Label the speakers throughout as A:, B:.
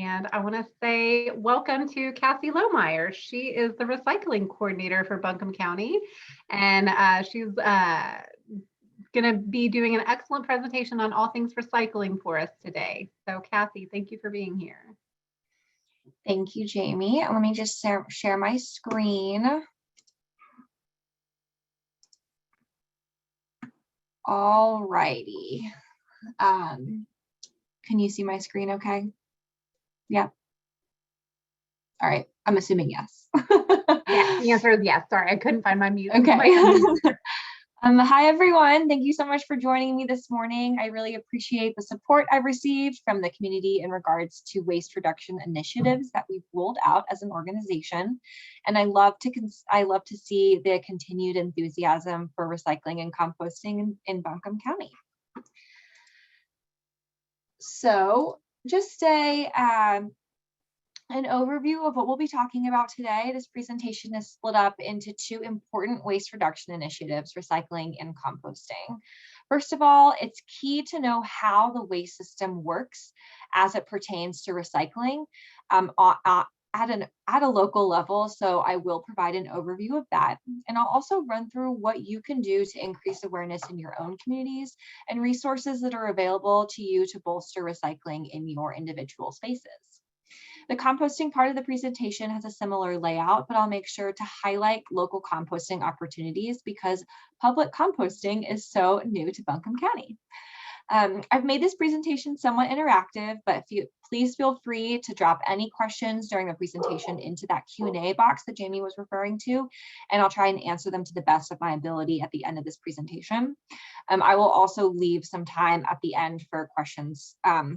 A: And I want to say welcome to Casi Lohmeyer. She is the recycling coordinator for Buncombe County, and she's going to be doing an excellent presentation on all things recycling for us today. So Casi, thank you for being here.
B: Thank you, Jamie. Let me just share my screen. All righty. Can you see my screen okay? Yeah. All right. I'm assuming yes.
A: Yeah, the answer is yes. Sorry, I couldn't find my mute.
B: Okay. Hi, everyone. Thank you so much for joining me this morning. I really appreciate the support I've received from the community in regards to waste reduction initiatives that we've rolled out as an organization. And I love to see the continued enthusiasm for recycling and composting in Buncombe County. So just an overview of what we'll be talking about today. This presentation is split up into two important waste reduction initiatives, recycling and composting. First of all, it's key to know how the waste system works as it pertains to recycling at a local level. So I will provide an overview of that. And I'll also run through what you can do to increase awareness in your own communities and resources that are available to you to bolster recycling in your individual spaces. The composting part of the presentation has a similar layout, but I'll make sure to highlight local composting opportunities because public composting is so new to Buncombe County. I've made this presentation somewhat interactive, but please feel free to drop any questions during the presentation into that Q&A box that Jamie was referring to, and I'll try and answer them to the best of my ability at the end of this presentation. I will also leave some time at the end for questions at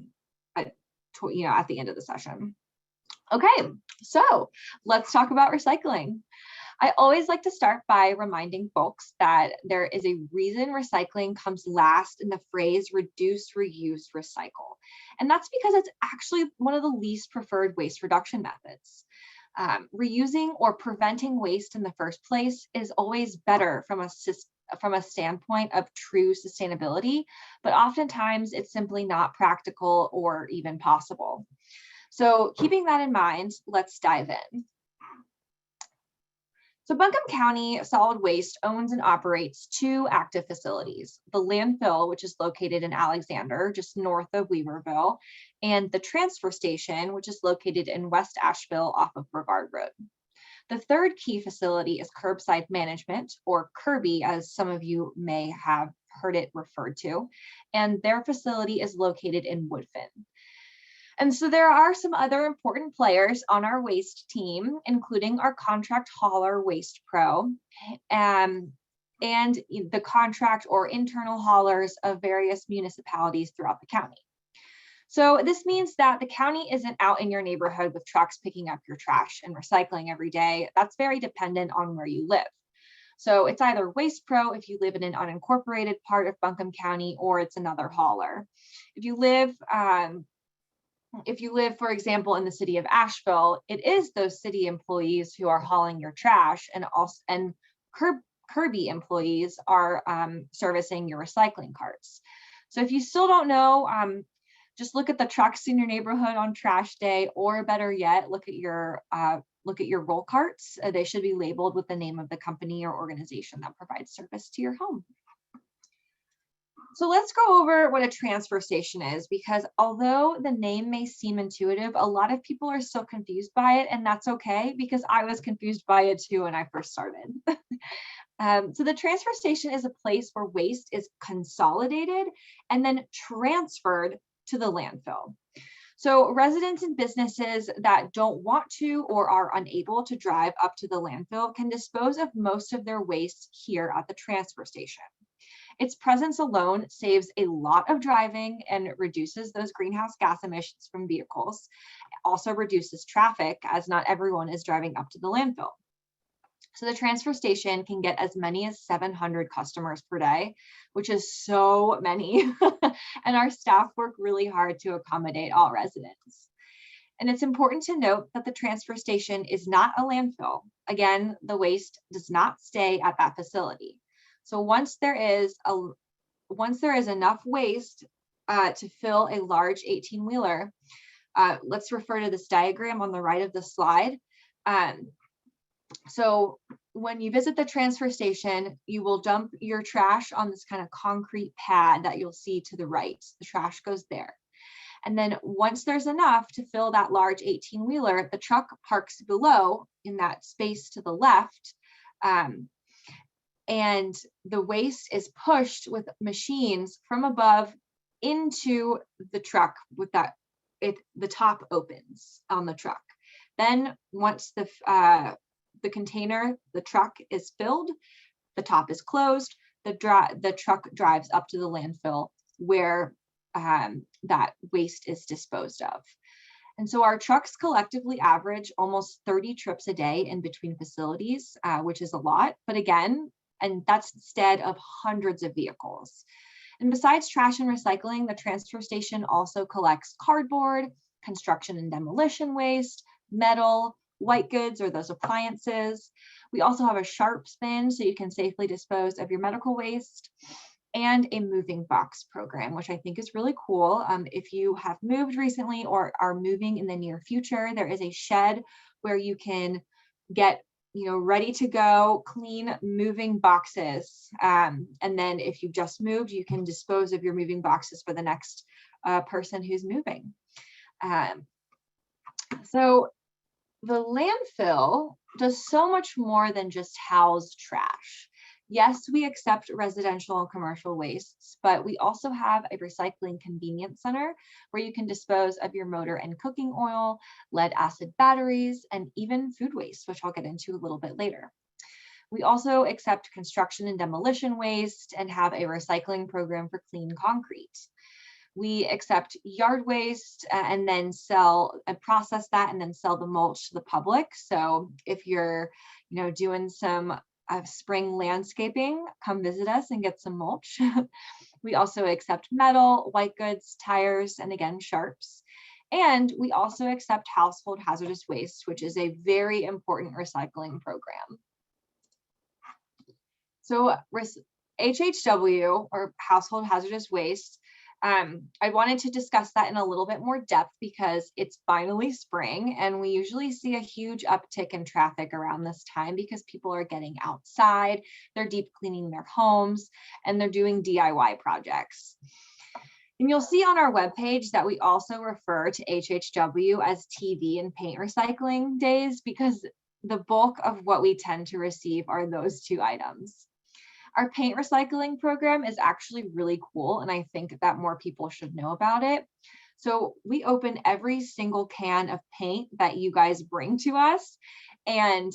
B: the end of the session. Okay, so let's talk about recycling. I always like to start by reminding folks that there is a reason recycling comes last in the phrase reduce, reuse, recycle. And that's because it's actually one of the least preferred waste reduction methods. Reusing or preventing waste in the first place is always better from a standpoint of true sustainability, but oftentimes it's simply not practical or even possible. So keeping that in mind, let's dive in. So Buncombe County Solid Waste owns and operates two active facilities, the landfill, which is located in Alexander, just north of Weaverville, and the transfer station, which is located in West Asheville off of Brevard Road. The third key facility is Curbside Management, or CURBSIDE, as some of you may have heard it referred to, and their facility is located in Woodfin. And so there are some other important players on our waste team, including our contract hauler Waste Pro, and the contract or internal haulers of various municipalities throughout the county. So this means that the county isn't out in your neighborhood with trucks picking up your trash and recycling every day. That's very dependent on where you live. So it's either Waste Pro if you live in an unincorporated part of Buncombe County, or it's another hauler. If you live, for example, in the city of Asheville, it is those city employees who are hauling your trash, and CURBSIDE employees are servicing your recycling carts. So if you still don't know, just look at the trucks in your neighborhood on trash day, or better yet, look at your roll carts. They should be labeled with the name of the company or organization that provides service to your home. So let's go over what a transfer station is, because although the name may seem intuitive, a lot of people are still confused by it, and that's okay, because I was confused by it too when I first started. So the transfer station is a place where waste is consolidated and then transferred to the landfill. So residents and businesses that don't want to or are unable to drive up to the landfill can dispose of most of their waste here at the transfer station. Its presence alone saves a lot of driving and reduces those greenhouse gas emissions from vehicles. It also reduces traffic, as not everyone is driving up to the landfill. So the transfer station can get as many as 700 customers per day, which is so many. And our staff work really hard to accommodate all residents. And it's important to note that the transfer station is not a landfill. Again, the waste does not stay at that facility. So once there is enough waste to fill a large 18-wheeler, let's refer to this diagram on the right of the slide. So when you visit the transfer station, you will dump your trash on this kind of concrete pad that you'll see to the right. The trash goes there. And then once there's enough to fill that large 18-wheeler, the truck parks below in that space to the left. And the waste is pushed with machines from above into the truck with that, the top opens on the truck. Then once the container, the truck is filled, the top is closed, the truck drives up to the landfill where that waste is disposed of. And so our trucks collectively average almost 30 trips a day in between facilities, which is a lot, but again, and that's instead of hundreds of vehicles. And besides trash and recycling, the transfer station also collects cardboard, construction and demolition waste, metal, white goods or those appliances. We also have a sharps bin so you can safely dispose of your medical waste, and a moving box program, which I think is really cool. If you have moved recently or are moving in the near future, there is a shed where you can get ready to go, clean moving boxes. And then if you just moved, you can dispose of your moving boxes for the next person who's moving. So the landfill does so much more than just house trash. Yes, we accept residential and commercial wastes, but we also have a recycling convenience center where you can dispose of your motor and cooking oil, lead acid batteries, and even food waste, which I'll get into a little bit later. We also accept construction and demolition waste and have a recycling program for clean concrete. We accept yard waste and then sell and process that and then sell the mulch to the public. So if you're, doing some spring landscaping, come visit us and get some mulch. We also accept metal, white goods, tires, and again, sharps. And we also accept household hazardous waste, which is a very important recycling program. So HHW, or household hazardous waste, I wanted to discuss that in a little bit more depth because it's finally spring and we usually see a huge uptick in traffic around this time because people are getting outside, they're deep cleaning their homes, and they're doing DIY projects. And you'll see on our webpage that we also refer to HHW as TV and paint recycling days because the bulk of what we tend to receive are those two items. Our paint recycling program is actually really cool, and I think that more people should know about it. So we open every single can of paint that you guys bring to us, and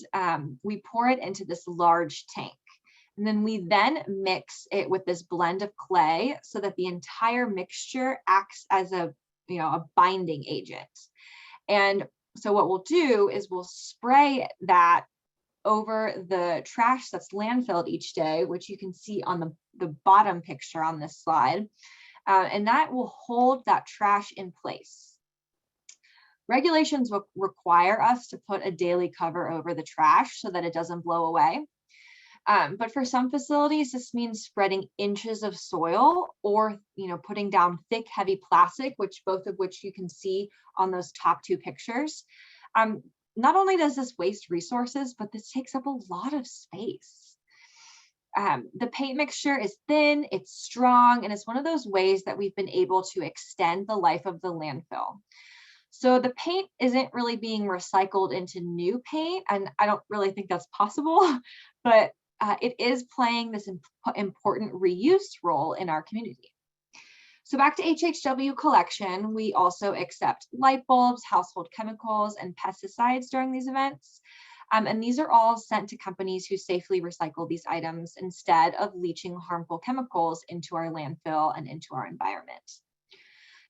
B: we pour it into this large tank. And then we mix it with this blend of clay so that the entire mixture acts as a binding agent. And so what we'll do is we'll spray that over the trash that's landfilled each day, which you can see on the bottom picture on this slide. And that will hold that trash in place. Regulations will require us to put a daily cover over the trash so that it doesn't blow away. But for some facilities, this means spreading inches of soil or putting down thick, heavy plastic, both of which you can see on those top two pictures. Not only does this waste resources, but this takes up a lot of space. The paint mixture is thin, it's strong, and it's one of those ways that we've been able to extend the life of the landfill. So the paint isn't really being recycled into new paint, and I don't really think that's possible, but it is playing this important reuse role in our community. So back to HHW collection, we also accept light bulbs, household chemicals, and pesticides during these events. And these are all sent to companies who safely recycle these items instead of leaching harmful chemicals into our landfill and into our environment.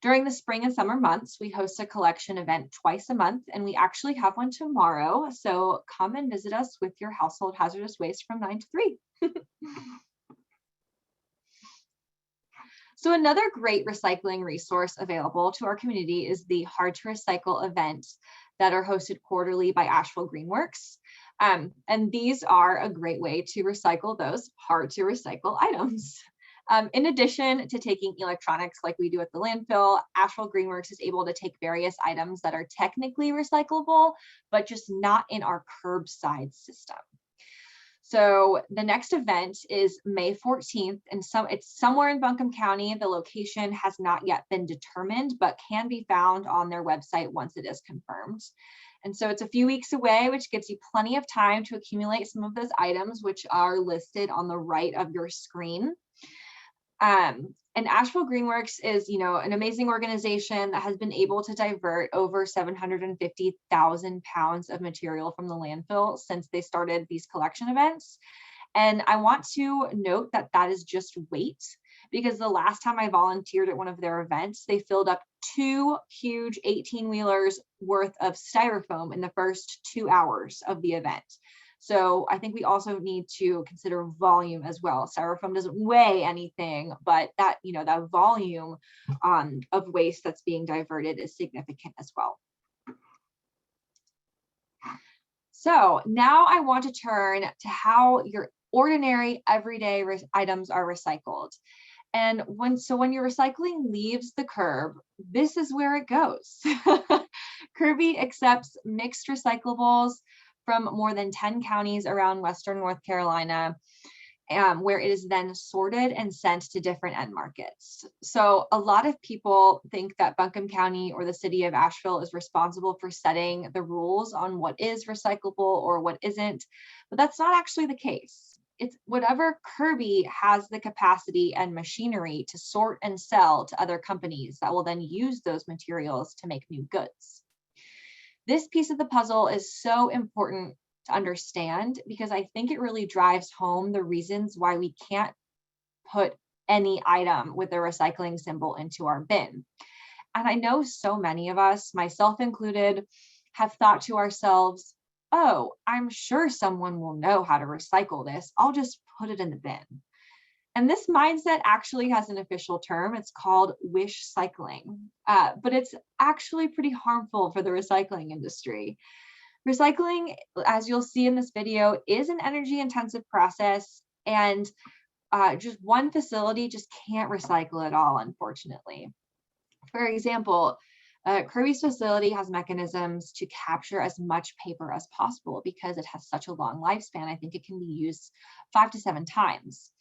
B: During the spring and summer months, we host a collection event twice a month, and we actually have one tomorrow. So come and visit us with your household hazardous waste from 9 to 3. So another great recycling resource available to our community is the Hard to Recycle events that are hosted quarterly by Asheville Greenworks. And these are a great way to recycle those hard to recycle items. In addition to taking electronics like we do at the landfill, Asheville Greenworks is able to take various items that are technically recyclable, but just not in our curbside system. So the next event is May 14th, and it's somewhere in Buncombe County. The location has not yet been determined, but can be found on their website once it is confirmed. And so it's a few weeks away, which gives you plenty of time to accumulate some of those items, which are listed on the right of your screen. And Asheville Greenworks is, an amazing organization that has been able to divert over 750,000 pounds of material from the landfill since they started these collection events. And I want to note that that is just weight, because the last time I volunteered at one of their events, they filled up 2 huge 18-wheelers worth of styrofoam in the first 2 hours of the event. So I think we also need to consider volume as well. Styrofoam doesn't weigh anything, but that, that volume of waste that's being diverted is significant as well. So now I want to turn to how your ordinary everyday items are recycled. And when your recycling leaves the curb, this is where it goes. Kirby accepts mixed recyclables from more than 10 counties around Western North Carolina, where it is then sorted and sent to different end markets. So a lot of people think that Buncombe County or the city of Asheville is responsible for setting the rules on what is recyclable or what isn't, but that's not actually the case. It's whatever Kirby has the capacity and machinery to sort and sell to other companies that will then use those materials to make new goods. This piece of the puzzle is so important to understand because I think it really drives home the reasons why we can't put any item with a recycling symbol into our bin. And I know so many of us, myself included, have thought to ourselves, oh, I'm sure someone will know how to recycle this. I'll just put it in the bin. And this mindset actually has an official term. It's called wish cycling, but it's actually pretty harmful for the recycling industry. Recycling, as you'll see in this video, is an energy intensive process, and just one facility just can't recycle it all, unfortunately. For example, Kirby's facility has mechanisms to capture as much paper as possible because it has such a long lifespan. I think it can be used 5 to 7 times.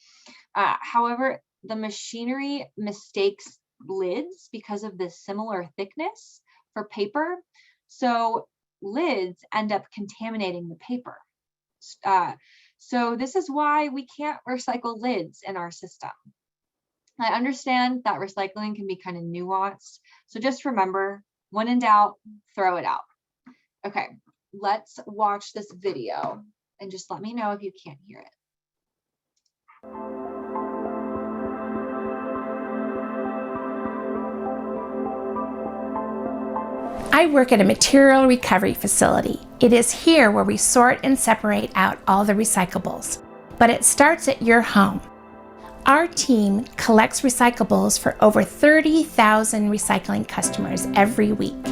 B: However, the machinery mistakes lids because of the similar thickness for paper. So lids end up contaminating the paper. So this is why we can't recycle lids in our system. I understand that recycling can be kind of nuanced. So just remember, when in doubt, throw it out. Okay, let's watch this video and just let me know if you can't hear it.
C: I work at a material recovery facility. It is here where we sort and separate out all the recyclables, but it starts at your home. Our team collects recyclables for over 30,000 recycling customers every week.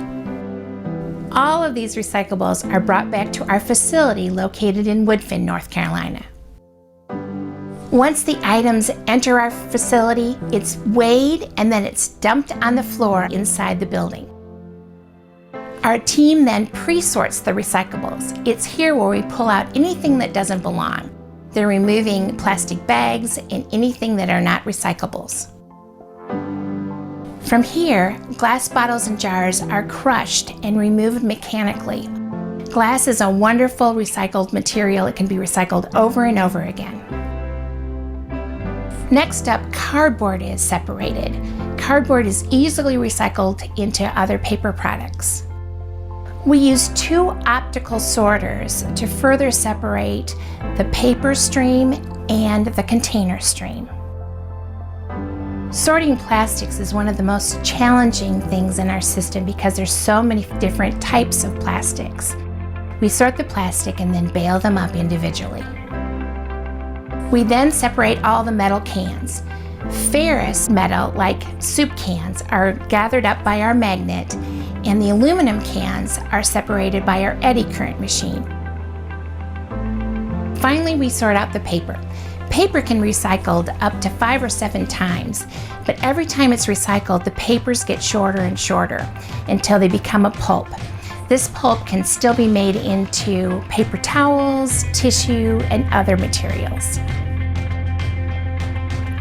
C: All of these recyclables are brought back to our facility located in Woodfin, North Carolina. Once the items enter our facility, it's weighed and then it's dumped on the floor inside the building. Our team then pre-sorts the recyclables. It's here where we pull out anything that doesn't belong. They're removing plastic bags and anything that are not recyclables. From here, glass bottles and jars are crushed and removed mechanically. Glass is a wonderful recycled material. It can be recycled over and over again. Next up, cardboard is separated. Cardboard is easily recycled into other paper products. We use 2 optical sorters to further separate the paper stream and the container stream. Sorting plastics is one of the most challenging things in our system because there's so many different types of plastics. We sort the plastic and then bale them up individually. We then separate all the metal cans. Ferrous metal, like soup cans, are gathered up by our magnet, and the aluminum cans are separated by our eddy current machine. Finally, we sort out the paper. Paper can be recycled up to 5 or 7 times, but every time it's recycled, the papers get shorter and shorter until they become a pulp. This pulp can still be made into paper towels, tissue, and other materials.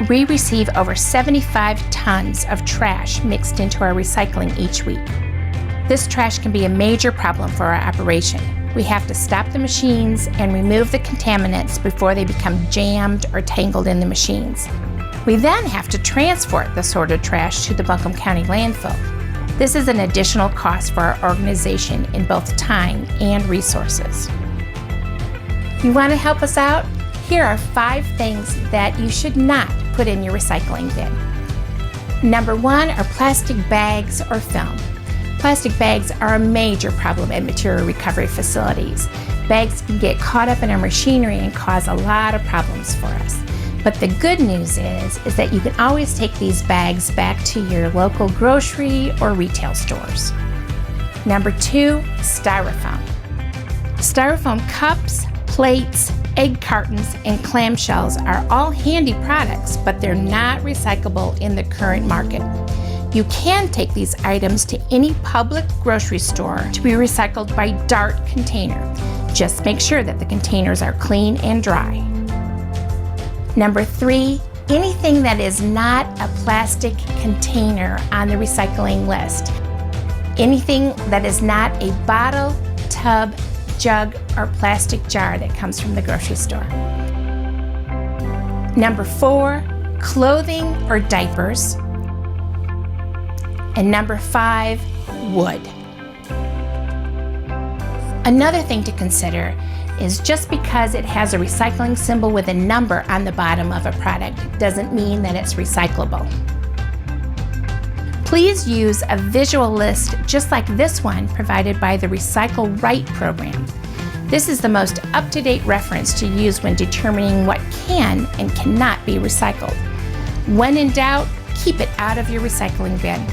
C: We receive over 75 tons of trash mixed into our recycling each week. This trash can be a major problem for our operation. We have to stop the machines and remove the contaminants before they become jammed or tangled in the machines. We then have to transport the sorted trash to the Buncombe County landfill. This is an additional cost for our organization in both time and resources. You want to help us out? Here are 5 things that you should not put in your recycling bin. Number 1 are plastic bags or film. Plastic bags are a major problem at material recovery facilities. Bags can get caught up in our machinery and cause a lot of problems for us. But the good news is that you can always take these bags back to your local grocery or retail stores. Number 2, styrofoam. Styrofoam cups, plates, egg cartons, and clamshells are all handy products, but they're not recyclable in the current market. You can take these items to any public grocery store to be recycled by DART container. Just make sure that the containers are clean and dry. Number 3, anything that is not a plastic container on the recycling list. Anything that is not a bottle, tub, jug, or plastic jar that comes from the grocery store. Number 4, clothing or diapers. And number 5, wood. Another thing to consider is just because it has a recycling symbol with a number on the bottom of a product doesn't mean that it's recyclable. Please use a visual list just like this one provided by the Recycle Right program. This is the most up-to-date reference to use when determining what can and cannot be recycled. When in doubt, keep it out of your recycling bin.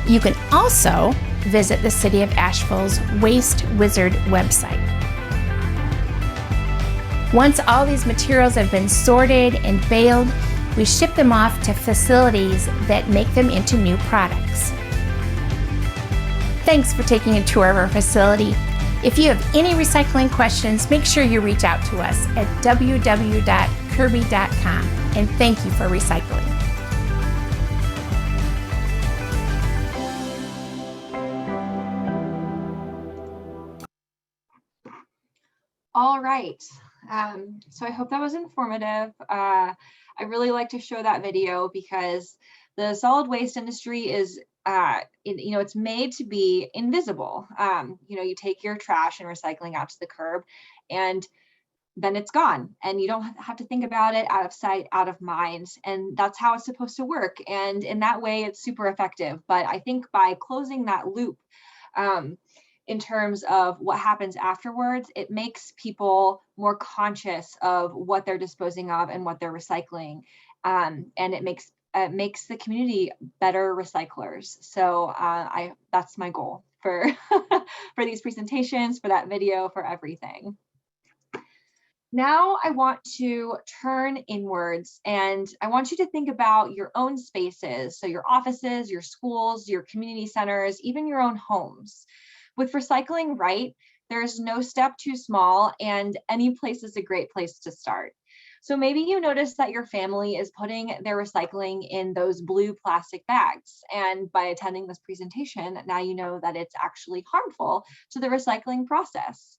C: You can also visit the City of Asheville's Waste Wizard website. Once all these materials have been sorted and baled, we ship them off to facilities that make them into new products. Thanks for taking a tour of our facility. If you have any recycling questions, make sure you reach out to us at www.kirby.com, and thank you for recycling.
B: All right. So I hope that was informative. I really like to show that video because the solid waste industry is, it's made to be invisible. You take your trash and recycling out to the curb and then it's gone and you don't have to think about it, out of sight, out of mind. And that's how it's supposed to work. And in that way, it's super effective. But I think by closing that loop, in terms of what happens afterwards, it makes people more conscious of what they're disposing of and what they're recycling. And it makes the community better recyclers. So that's my goal for, for these presentations, for that video, for everything. Now I want to turn inwards and I want you to think about your own spaces. So your offices, your schools, your community centers, even your own homes. With Recycling Right, there's no step too small and any place is a great place to start. So maybe you notice that your family is putting their recycling in those blue plastic bags. And by attending this presentation, now you know that it's actually harmful to the recycling process.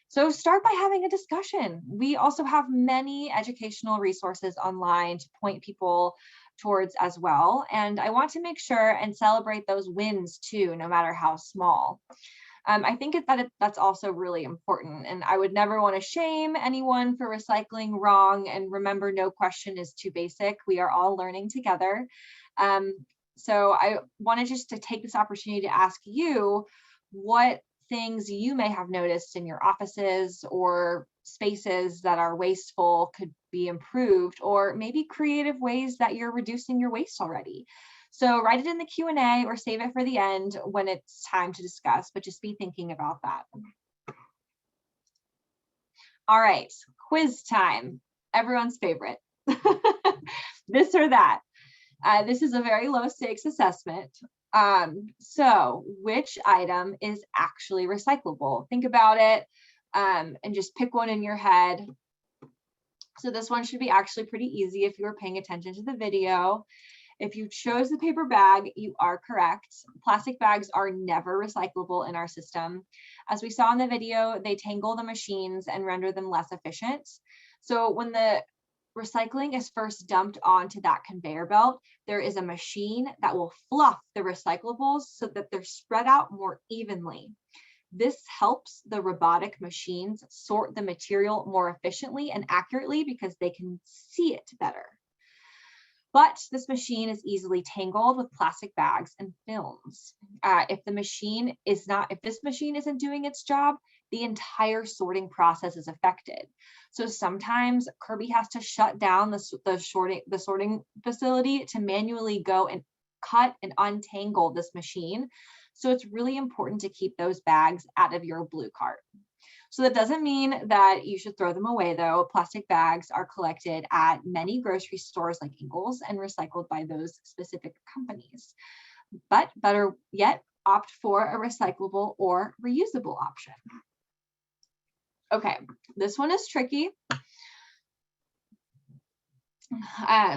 B: So start by having a discussion. We also have many educational resources online to point people towards as well. And I want to make sure and celebrate those wins too, no matter how small. I think that's also really important. And I would never want to shame anyone for recycling wrong. And remember, no question is too basic. We are all learning together. So I wanted just to take this opportunity to ask you what things you may have noticed in your offices or spaces that are wasteful could be improved, or maybe creative ways that you're reducing your waste already. So write it in the Q&A or save it for the end when it's time to discuss, but just be thinking about that. All right, quiz time. everyone's favorite. This or that. This is a very low stakes assessment. So which item is actually recyclable? Think about it and just pick one in your head. So this one should be actually pretty easy if you were paying attention to the video. If you chose the paper bag, you are correct. Plastic bags are never recyclable in our system. As we saw in the video, they tangle the machines and render them less efficient. So when the recycling is first dumped onto that conveyor belt, there is a machine that will fluff the recyclables so that they're spread out more evenly. This helps the robotic machines sort the material more efficiently and accurately because they can see it better. But this machine is easily tangled with plastic bags and films. If this machine isn't doing its job, the entire sorting process is affected. So sometimes Kirby has to shut down the sorting facility to manually go and cut and untangle this machine. So it's really important to keep those bags out of your blue cart. So that doesn't mean that you should throw them away though. Plastic bags are collected at many grocery stores like Ingles and recycled by those specific companies. But better yet, opt for a recyclable or reusable option. Okay, this one is tricky.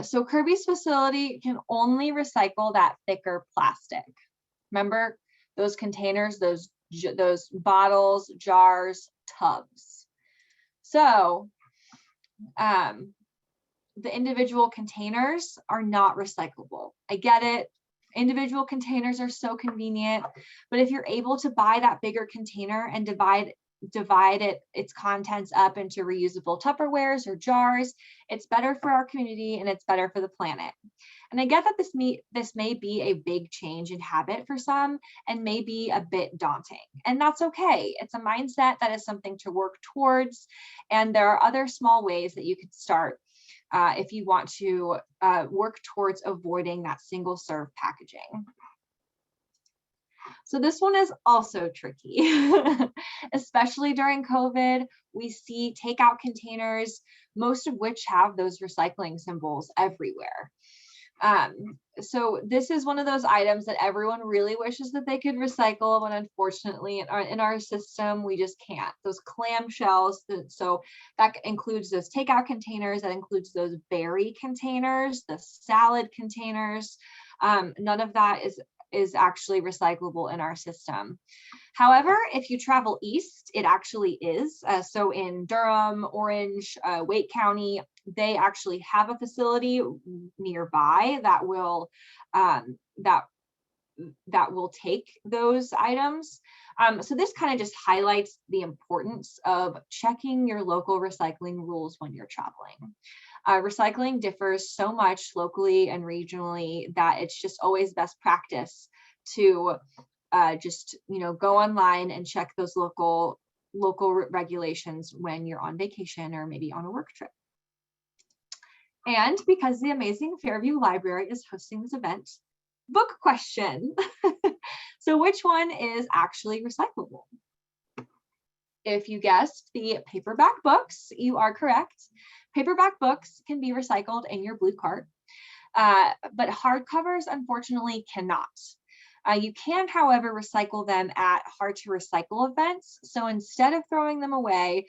B: So Kirby's facility can only recycle that thicker plastic. Remember those containers, those bottles, jars, tubs. So the individual containers are not recyclable. I get it. Individual containers are so convenient, but if you're able to buy that bigger container and divide its contents up into reusable Tupperwares or jars, it's better for our community and it's better for the planet. And I get that this may be a big change in habit for some and may be a bit daunting, and that's okay. It's a mindset that is something to work towards, and there are other small ways that you could start if you want to work towards avoiding that single serve packaging. So this one is also tricky, especially during COVID. We see takeout containers, most of which have those recycling symbols everywhere. So this is one of those items that everyone really wishes that they could recycle, but unfortunately in our system, we just can't. Those clamshells, so that includes those takeout containers, that includes those berry containers, the salad containers. None of that is actually recyclable in our system. However, if you travel east, it actually is. So in Durham, Orange, Wake County, they actually have a facility nearby that will take those items. So this kind of just highlights the importance of checking your local recycling rules when you're traveling. Recycling differs so much locally and regionally that it's just always best practice to just go online and check those local regulations when you're on vacation or maybe on a work trip. And because the amazing Fairview Library is hosting this event, book question. So which one is actually recyclable? If you guessed the paperback books, you are correct. Paperback books can be recycled in your blue cart, but hardcovers unfortunately cannot. You can, however, recycle them at hard to recycle events. So instead of throwing them away,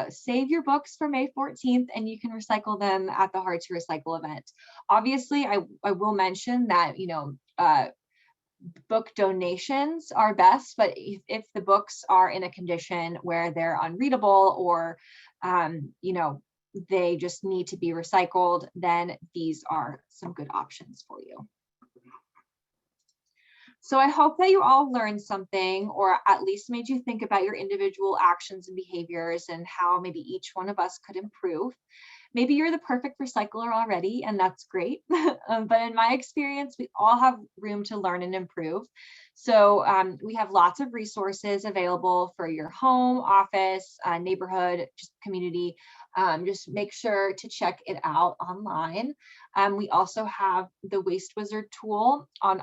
B: save your books for May 14th and you can recycle them at the hard to recycle event. Obviously, I will mention that, book donations are best, but if the books are in a condition where they're unreadable or, they just need to be recycled, then these are some good options for you. So I hope that you all learned something, or at least made you think about your individual actions and behaviors and how maybe each one of us could improve. Maybe you're the perfect recycler already, and that's great. But in my experience, we all have room to learn and improve. So we have lots of resources available for your home, office, neighborhood, just community. Just make sure to check it out online. We also have the Waste Wizard tool on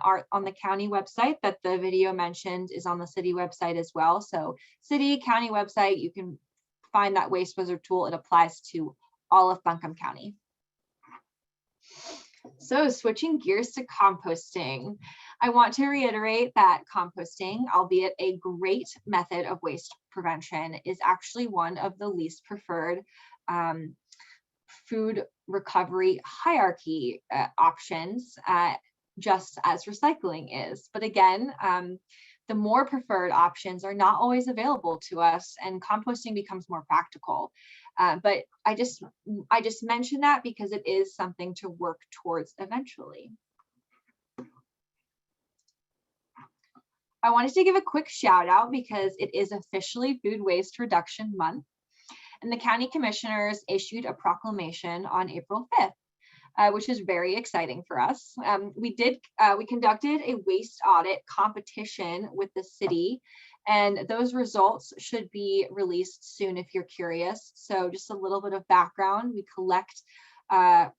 B: the county website that the video mentioned is on the city website as well. So city, county website, you can find that Waste Wizard tool. It applies to all of Buncombe County. So switching gears to composting, I want to reiterate that composting, albeit a great method of waste prevention, is actually one of the least preferred food recovery hierarchy options, just as recycling is. But again, the more preferred options are not always available to us, and composting becomes more practical. But I just mentioned that because it is something to work towards eventually. I wanted to give a quick shout out because it is officially Food Waste Reduction Month, and the county commissioners issued a proclamation on April 5th, which is very exciting for us. We conducted a waste audit competition with the city, and those results should be released soon if you're curious. So just a little bit of background: we collect a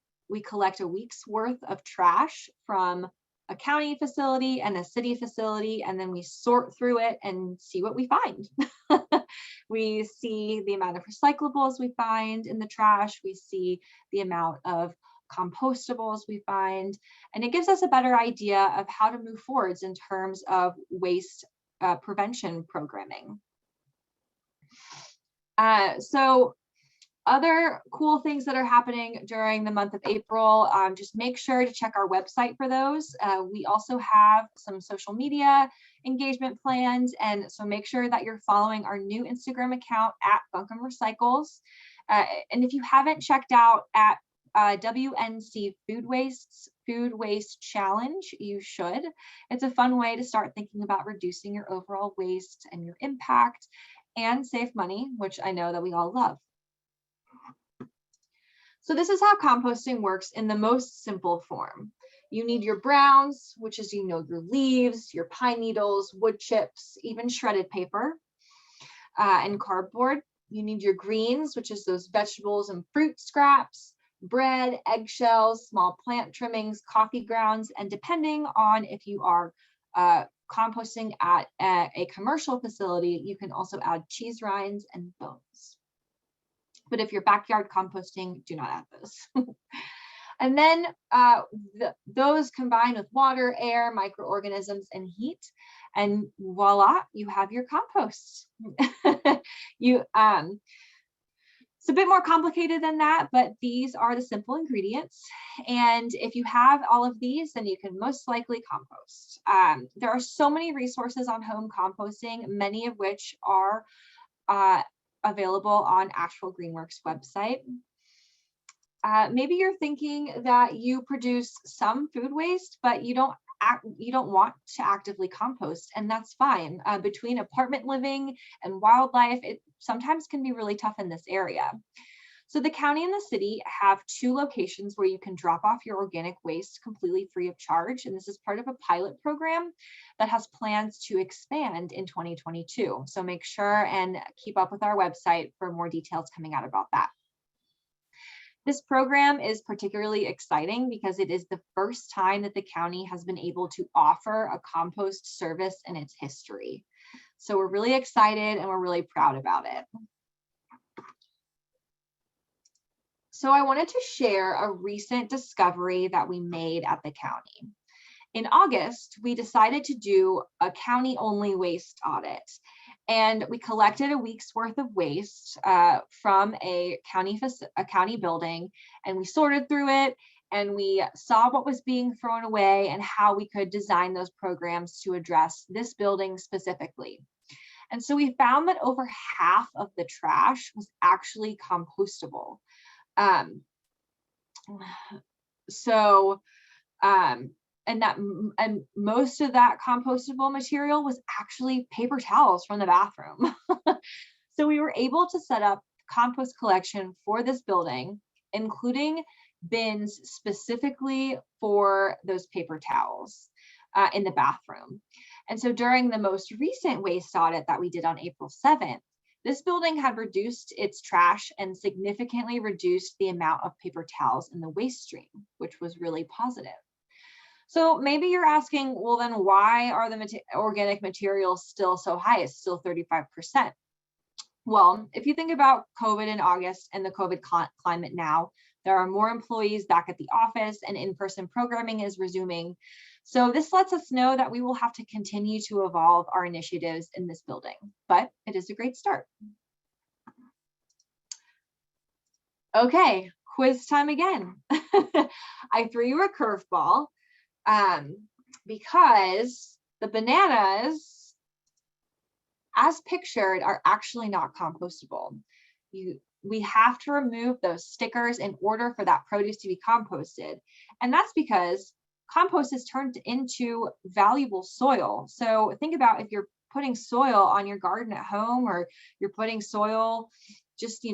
B: week's worth of trash from a county facility and a city facility, and then we sort through it and see what we find. We see the amount of recyclables we find in the trash. We see the amount of compostables we find, and it gives us a better idea of how to move forwards in terms of waste prevention programming. So other cool things that are happening during the month of April, just make sure to check our website for those. We also have some social media engagement plans, and so make sure that you're following our new Instagram account at Buncombe Recycles. And if you haven't checked out at WNC Food Waste Challenge, you should. It's a fun way to start thinking about reducing your overall waste and your impact, and save money, which I know that we all love. So this is how composting works in the most simple form. You need your browns, which is, your leaves, your pine needles, wood chips, even shredded paper, and cardboard. You need your greens, which is those vegetables and fruit scraps, bread, eggshells, small plant trimmings, coffee grounds, and depending on if you are composting at a commercial facility, you can also add cheese rinds and bones. But if you're backyard composting, do not add those. And then those combine with water, air, microorganisms, and heat, and voila, you have your compost. It's a bit more complicated than that, but these are the simple ingredients. And if you have all of these, then you can most likely compost. There are so many resources on home composting, many of which are available on Asheville Greenworks website. Maybe you're thinking that you produce some food waste, but you don't want to actively compost, and that's fine. Between apartment living and wildlife, it sometimes can be really tough in this area. So the county and the city have 2 locations where you can drop off your organic waste completely free of charge. And this is part of a pilot program that has plans to expand in 2022. So make sure and keep up with our website for more details coming out about that. This program is particularly exciting because it is the first time that the county has been able to offer a compost service in its history. So we're really excited and we're really proud about it. So I wanted to share a recent discovery that we made at the county. In August, we decided to do a county-only waste audit. And we collected a week's worth of waste from a county building, and we sorted through it, and we saw what was being thrown away and how we could design those programs to address this building specifically. And so we found that over half of the trash was actually compostable. And most of that compostable material was actually paper towels from the bathroom. So we were able to set up compost collection for this building, including bins specifically for those paper towels in the bathroom. And so during the most recent waste audit that we did on April 7th, this building had reduced its trash and significantly reduced the amount of paper towels in the waste stream, which was really positive. So maybe you're asking, well, then why are the organic materials still so high? It's still 35%. Well, if you think about COVID in August and the COVID climate now, there are more employees back at the office and in-person programming is resuming. So this lets us know that we will have to continue to evolve our initiatives in this building, but it is a great start. Okay, quiz time again. I threw you a curveball because the bananas, as pictured, are actually not compostable. We have to remove those stickers in order for that produce to be composted. And that's because compost is turned into valuable soil. So think about if you're putting soil on your garden at home, or you're putting soil just,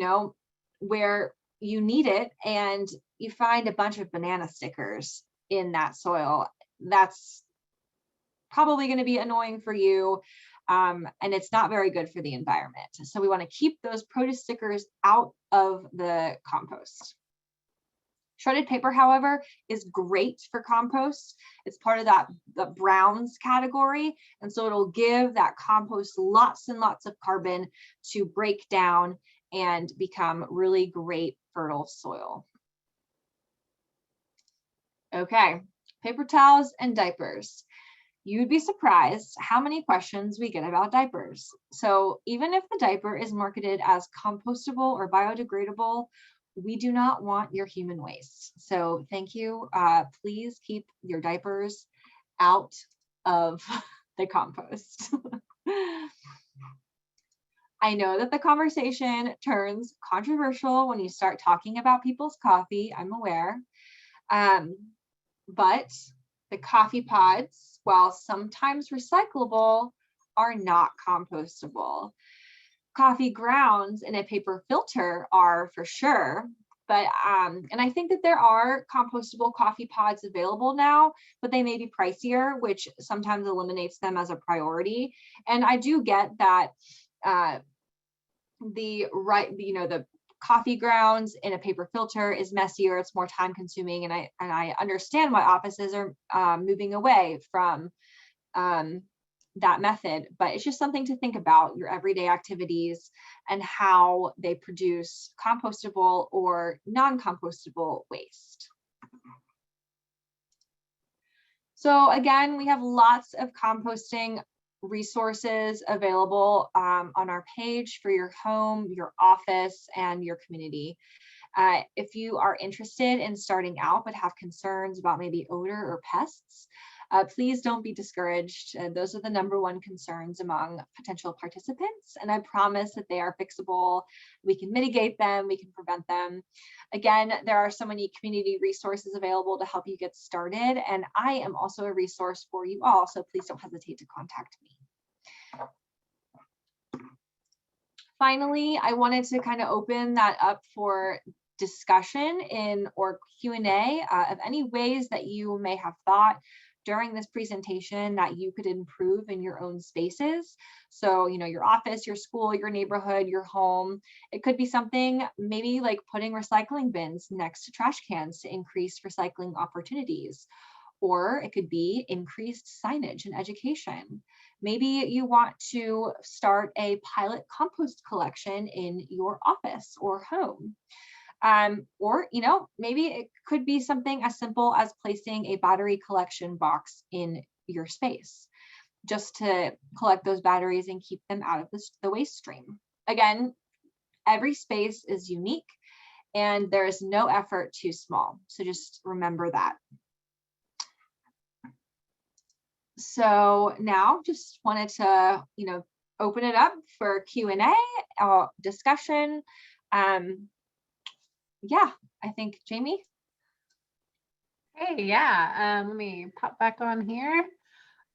B: where you need it, and you find a bunch of banana stickers in that soil. That's probably going to be annoying for you. And it's not very good for the environment. So we want to keep those produce stickers out of the compost. Shredded paper, however, is great for compost. It's part of the browns category. And so it'll give that compost lots and lots of carbon to break down and become really great fertile soil. Okay, paper towels and diapers. You'd be surprised how many questions we get about diapers. So even if the diaper is marketed as compostable or biodegradable, we do not want your human waste. So thank you. Please keep your diapers out of the compost. I know that the conversation turns controversial when you start talking about people's coffee, I'm aware. But the coffee pods, while sometimes recyclable, are not compostable. Coffee grounds in a paper filter are for sure, but and I think that there are compostable coffee pods available now, but they may be pricier, which sometimes eliminates them as a priority. And I do get that the coffee grounds in a paper filter is messier, it's more time consuming, and I understand why offices are moving away from that method, but it's just something to think about, your everyday activities and how they produce compostable or non-compostable waste. So again, we have lots of composting resources available on our page for your home, your office, and your community. If you are interested in starting out but have concerns about maybe odor or pests, please don't be discouraged. Those are the #1 concerns among potential participants, and I promise that they are fixable. We can mitigate them, we can prevent them. Again, there are so many community resources available to help you get started, and I am also a resource for you all, so please don't hesitate to contact me. Finally, I wanted to kind of open that up for discussion or Q&A of any ways that you may have thought during this presentation that you could improve in your own spaces. So, your office, your school, your neighborhood, your home. It could be something maybe like putting recycling bins next to trash cans to increase recycling opportunities. Or it could be increased signage and education. Maybe you want to start a pilot compost collection in your office or home. Or, maybe it could be something as simple as placing a battery collection box in your space, just to collect those batteries and keep them out of the waste stream. Again, every space is unique and there is no effort too small. So just remember that. So now just wanted to, open it up for Q&A or discussion. Yeah, I think Jamie.
A: Hey, yeah, let me pop back on here.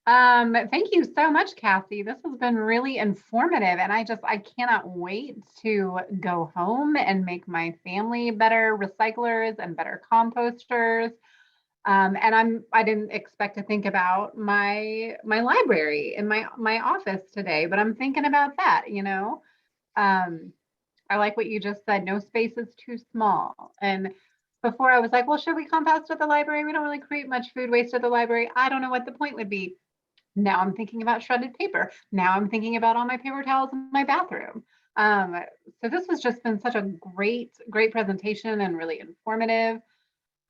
A: Thank you so much, Casi. This has been really informative, and I cannot wait to go home and make my family better recyclers and better composters. And I didn't expect to think about my library in my office today, but I'm thinking about that, I like what you just said, no space is too small. And before I was like, well, should we compost at the library? We don't really create much food waste at the library. I don't know what the point would be. Now I'm thinking about shredded paper. Now I'm thinking about all my paper towels in my bathroom. So this has just been such a great presentation and really informative.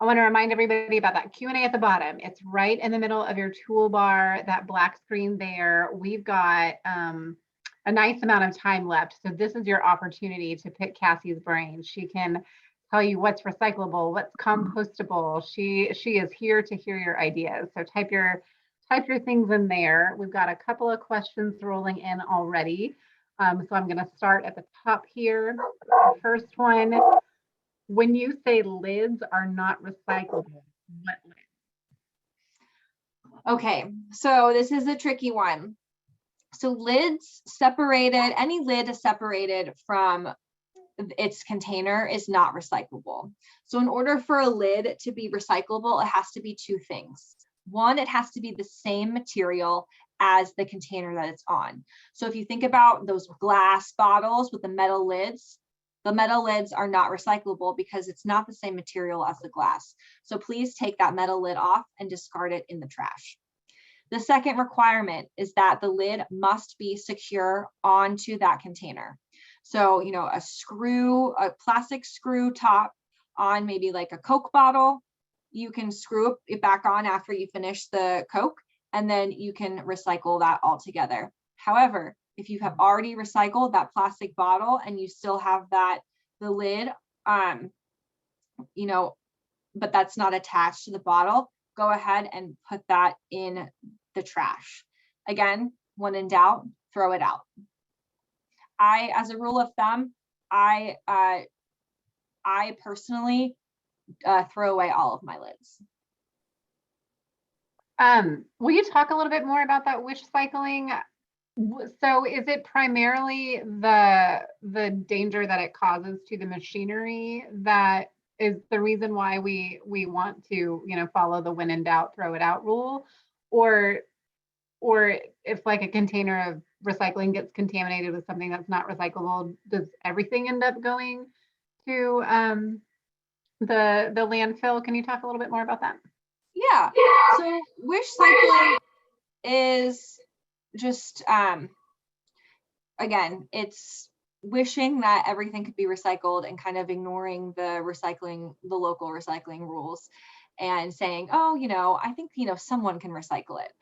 A: I want to remind everybody about that Q&A at the bottom. It's right in the middle of your toolbar, that black screen there. We've got a nice amount of time left. So this is your opportunity to pick Cassie's brain. She can tell you what's recyclable, what's compostable. She is here to hear your ideas. So type your things in there. We've got a couple of questions rolling in already. So I'm going to start at the top here. The first one, when you say lids are not recyclable, what lids?
B: Okay, so this is a tricky one. So lids separated, any lid separated from its container is not recyclable. So in order for a lid to be recyclable, it has to be two things. One, it has to be the same material as the container that it's on. So if you think about those glass bottles with the metal lids are not recyclable because it's not the same material as the glass. So please take that metal lid off and discard it in the trash. The second requirement is that the lid must be secure onto that container. So, you know, a plastic screw top on maybe like a Coke bottle, you can screw it back on after you finish the Coke, and then you can recycle that all together. However, if you have already recycled that plastic bottle and you still have the lid, you know, but that's not attached to the bottle, go ahead and put that in the trash. Again, when in doubt, throw it out. As a rule of thumb, I personally throw away all of my lids.
A: Will you talk a little bit more about that wish cycling? So is it primarily the danger that it causes to the machinery that is the reason why we want to, you know, follow the when in doubt, throw it out rule? Or if like a container of recycling gets contaminated with something that's not recyclable, does everything end up going to the landfill? Can you talk a little bit more about that?
B: Yeah. So wish cycling is just, again, it's wishing that everything could be recycled and kind of ignoring the local recycling rules and saying, oh, you know, I think, you know, someone can recycle it.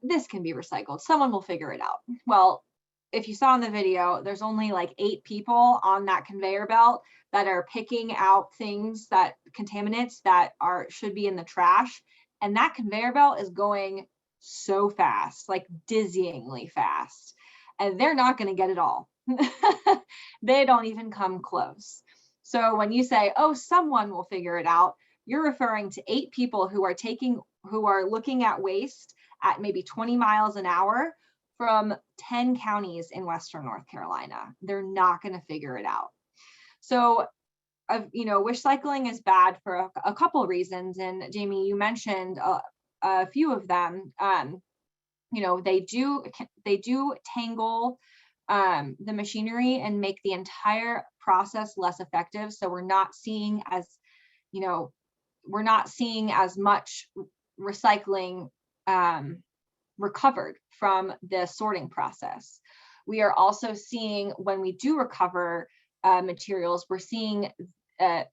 B: This can be recycled. Someone will figure it out. Well, if you saw in the video, there's only like 8 people on that conveyor belt that are picking out things, that contaminants that should be in the trash. And that conveyor belt is going so fast, like dizzyingly fast. And they're not going to get it all. They don't even come close. So when you say, oh, someone will figure it out, you're referring to 8 people who are looking at waste at maybe 20 miles an hour from 10 counties in Western North Carolina. They're not going to figure it out. So, you know, wish cycling is bad for a couple of reasons. And Jamie, you mentioned a few of them. You know, they do tangle the machinery and make the entire process less effective. So we're not seeing as much recycling recovered from the sorting process. We are also seeing, when we do recover materials, we're seeing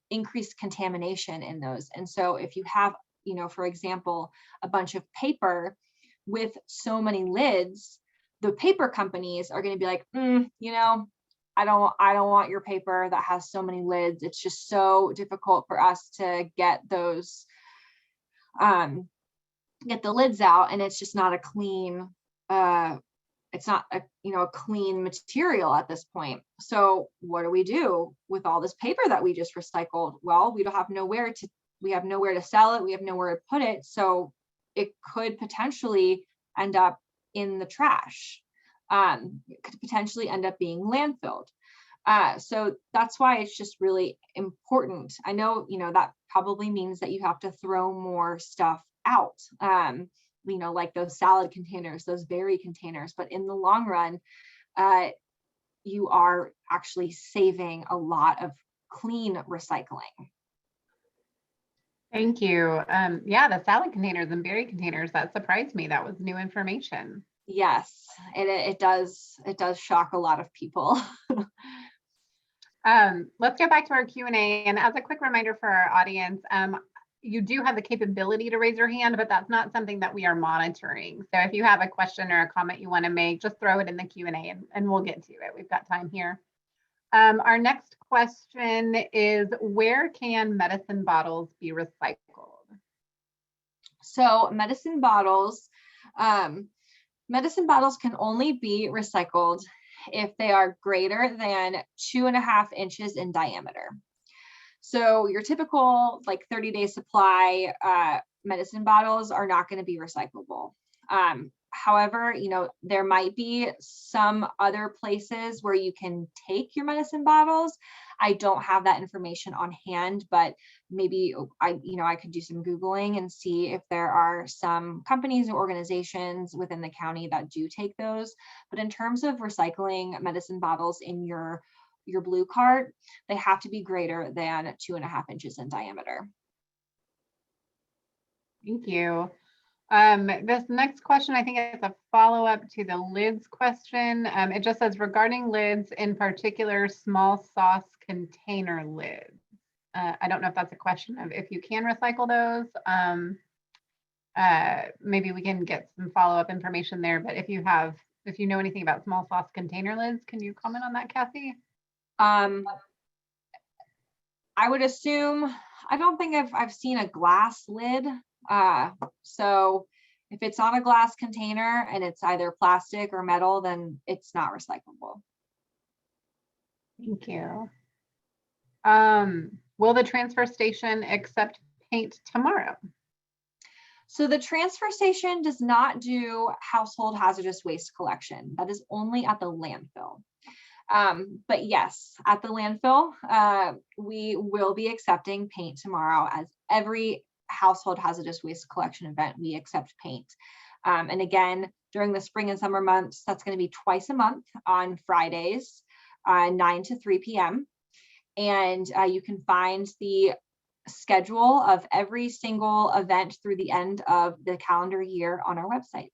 B: increased contamination in those. And so if you have, you know, for example, a bunch of paper with so many lids, the paper companies are going to be like, you know, I don't want your paper that has so many lids. It's just so difficult for us to get those, get the lids out, and it's just not a clean, it's not a, you know, a clean material at this point. So what do we do with all this paper that we just recycled? Well, we have nowhere to sell it. We have nowhere to put it. So it could potentially end up in the trash. It could potentially end up being landfilled. So that's why it's just really important. I know, you know, that probably means that you have to throw more stuff out, you know, like those salad containers, those berry containers, but in the long run, you are actually saving a lot of clean recycling.
A: Thank you. Yeah, the salad containers and berry containers, that surprised me. That was new information.
B: Yes, it does shock a lot of people.
A: Let's go back to our Q&A. And as a quick reminder for our audience, you do have the capability to raise your hand, but that's not something that we are monitoring. So if you have a question or a comment you want to make, just throw it in the Q&A and we'll get to it. We've got time here. Our next question is, where can medicine bottles be recycled?
B: So medicine bottles can only be recycled if they are greater than 2.5 inches in diameter. So your typical like 30-day supply medicine bottles are not going to be recyclable. However, there might be some other places where you can take your medicine bottles. I don't have that information on hand, but maybe I could do some Googling and see if there are some companies or organizations within the county that do take those. But in terms of recycling medicine bottles in your blue cart, they have to be greater than 2.5 inches in diameter.
A: Thank you. This next question, I think it's a follow-up to the lids question. It just says, regarding lids, in particular, small sauce container lids. I don't know if that's a question of if you can recycle those. Maybe we can get some follow-up information there, but if you know anything about small sauce container lids, can you comment on that, Casi?
B: I would assume, I don't think I've seen a glass lid. So if it's on a glass container and it's either plastic or metal, then it's not recyclable.
A: Thank you. Will the transfer station accept paint tomorrow?
B: So the transfer station does not do household hazardous waste collection. That is only at the landfill. But yes, at the landfill, we will be accepting paint tomorrow. As every household hazardous waste collection event, we accept paint. And again, during the spring and summer months, that's going to be twice a month on Fridays, 9 to 3 p.m. And you can find the schedule of every single event through the end of the calendar year on our website.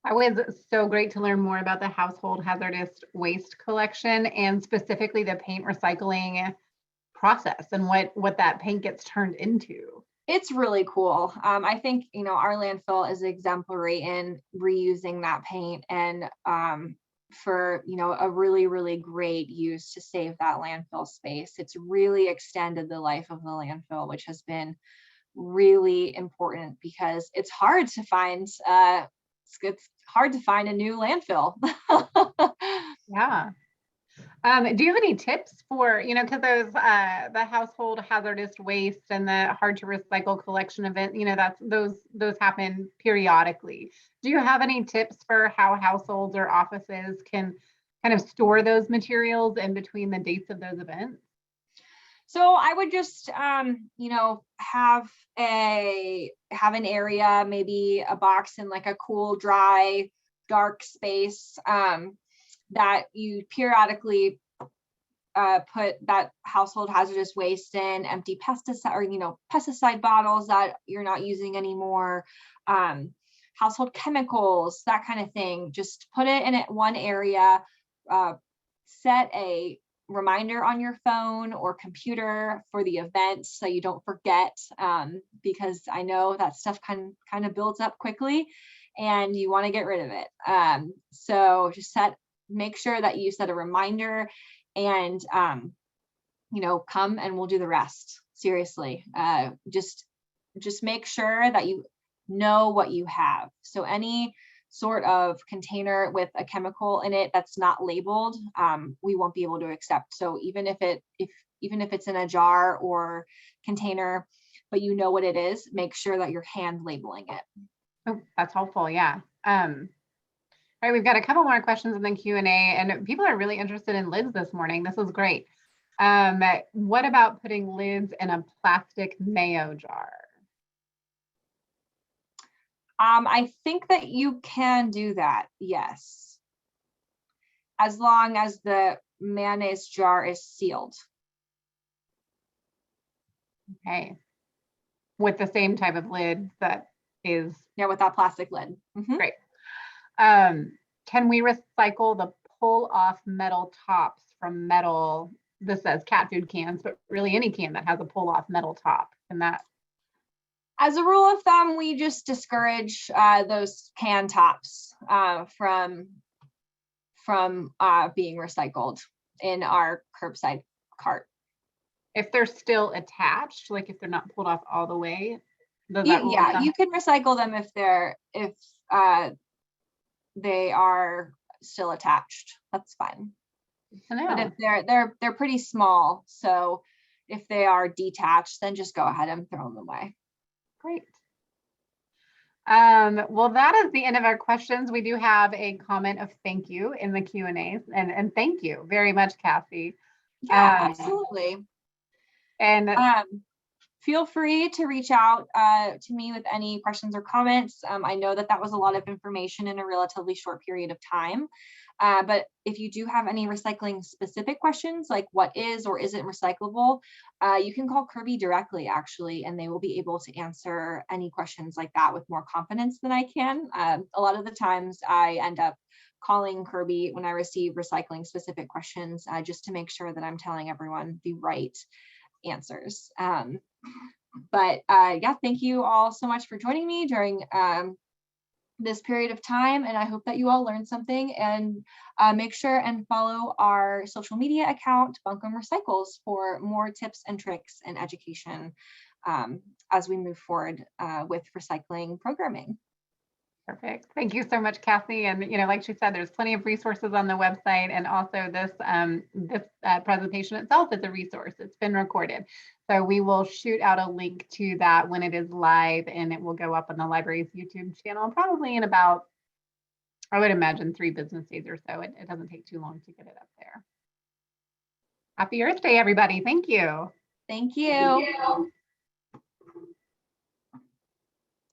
A: That was so great to learn more about the household hazardous waste collection and specifically the paint recycling process and what that paint gets turned into.
B: It's really cool. I think, our landfill is exemplary in reusing that paint and for, a really, really great use to save that landfill space. It's really extended the life of the landfill, which has been really important because it's hard to find a new landfill.
A: Yeah. Do you have any tips for, because those the household hazardous waste and the hard to recycle collection event, those happen periodically. Do you have any tips for how households or offices can kind of store those materials in between the dates of those events?
B: So I would just, have an area, maybe a box in like a cool, dry, dark space that you periodically put that household hazardous waste in, empty pesticide or, pesticide bottles that you're not using anymore, household chemicals, that kind of thing. Just put it in one area, set a reminder on your phone or computer for the event so you don't forget, because I know that stuff kind of builds up quickly and you want to get rid of it. So just make sure that you set a reminder and, come and we'll do the rest. Seriously, just make sure that you know what you have. So any sort of container with a chemical in it that's not labeled, we won't be able to accept. So even if it's in a jar or container, but you know what it is, make sure that you're hand labeling it.
A: Oh, that's helpful. Yeah. All right, we've got a couple more questions in the Q&A, and people are really interested in lids this morning. This is great. What about putting lids in a plastic mayo jar?
B: I think that you can do that, yes, as long as the mayonnaise jar is sealed.
A: Okay. With the same type of lid that is.
B: Yeah, with that plastic lid. Mm-hmm.
A: Great. Can we recycle the pull off metal tops from metal? This says cat food cans, but really any can that has a pull off metal top. And that,
B: As a rule of thumb, we just discourage those can tops from being recycled in our curbside cart.
A: if they're still attached, like if they're not pulled off all the way, does that rule of
B: Yeah,
A: thumb?
B: you can recycle them if they are still attached. That's fine.
A: I know.
B: But if they're pretty small, so if they are detached, then just go ahead and throw them away.
A: Great. Well, that is the end of our questions. We do have a comment of thank you in the Q&As, and thank you very much, Casi.
B: Yeah, absolutely.
A: And
B: feel free to reach out to me with any questions or comments. I know that was a lot of information in a relatively short period of time. But if you do have any recycling specific questions, like what is or isn't recyclable, you can call Kirby directly, actually, and they will be able to answer any questions like that with more confidence than I can. A lot of the times I end up calling Kirby when I receive recycling specific questions, just to make sure that I'm telling everyone the right answers. But yeah, thank you all so much for joining me during this period of time, and I hope that you all learned something. And make sure and follow our social media account, Buncombe Recycles, for more tips and tricks and education as we move forward with recycling programming.
A: perfect. Thank you so much, Casi. And like she said, there's plenty of resources on the website, and also this presentation itself is a resource. It's been recorded, so we will shoot out a link to that when it is live, and it will go up on the library's YouTube channel probably in about, I would imagine, 3 business days or so. It doesn't take too long to get it up there. Happy Earth Day, everybody. Thank you.
B: Thank you.